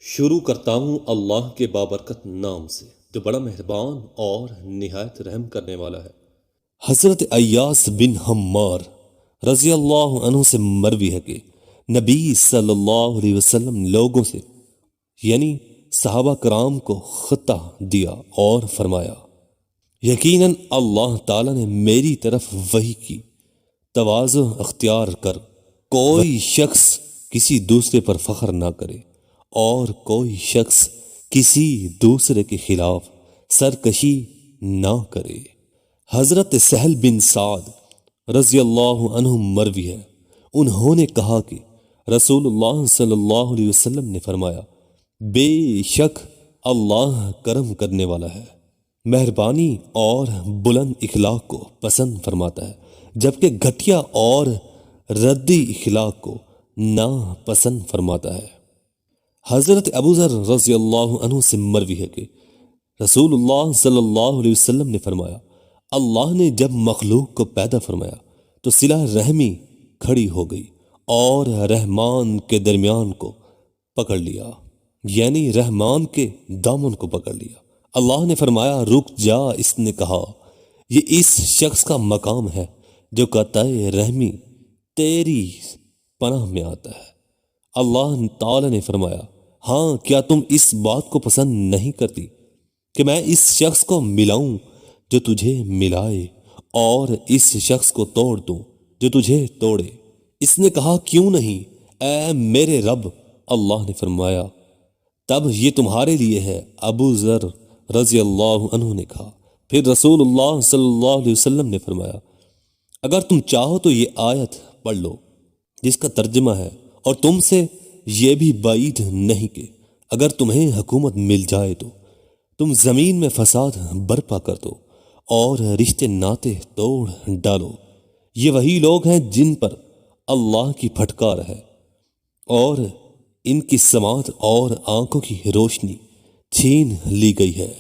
شروع کرتا ہوں اللہ کے بابرکت نام سے جو بڑا مہربان اور نہایت رحم کرنے والا ہے۔ حضرت ایاس بن حمار رضی اللہ عنہ سے مروی ہے کہ نبی صلی اللہ علیہ وسلم لوگوں سے یعنی صحابہ کرام کو خطہ دیا اور فرمایا، یقیناً اللہ تعالیٰ نے میری طرف وحی کی، تواضع اختیار کر کوئی شخص کسی دوسرے پر فخر نہ کرے اور کوئی شخص کسی دوسرے کے خلاف سرکشی نہ کرے۔ حضرت سہل بن سعد رضی اللہ عنہ مروی ہے، انہوں نے کہا کہ رسول اللہ صلی اللہ علیہ وسلم نے فرمایا، بے شک اللہ کرم کرنے والا ہے، مہربانی اور بلند اخلاق کو پسند فرماتا ہے، جبکہ گھٹیا اور ردی اخلاق کو نا پسند فرماتا ہے۔ حضرت ابو ذر رضی اللہ عنہ سے مروی ہے کہ رسول اللہ صلی اللہ علیہ وسلم نے فرمایا، اللہ نے جب مخلوق کو پیدا فرمایا تو صلہ رحمی کھڑی ہو گئی اور رحمان کے درمیان کو پکڑ لیا، یعنی رحمان کے دامن کو پکڑ لیا۔ اللہ نے فرمایا، رک جا، اس نے کہا، یہ اس شخص کا مقام ہے جو قطع رحمی تیری پناہ میں آتا ہے۔ اللہ تعالی نے فرمایا، ہاں کیا تم اس بات کو پسند نہیں کرتی کہ میں اس شخص کو ملاؤں جو تجھے ملائے اور اس شخص کو توڑ دوں جو تجھے توڑے؟ اس نے کہا، کیوں نہیں اے میرے رب؟ اللہ نے فرمایا، تب یہ تمہارے لیے ہے۔ ابو ذر رضی اللہ عنہ نے کہا، پھر رسول اللہ صلی اللہ علیہ وسلم نے فرمایا، اگر تم چاہو تو یہ آیت پڑھ لو جس کا ترجمہ ہے، اور تم سے یہ بھی بعید نہیں کہ اگر تمہیں حکومت مل جائے تو تم زمین میں فساد برپا کر دو اور رشتے ناتے توڑ ڈالو۔ یہ وہی لوگ ہیں جن پر اللہ کی پھٹکار ہے اور ان کی سماعت اور آنکھوں کی روشنی چھین لی گئی ہے۔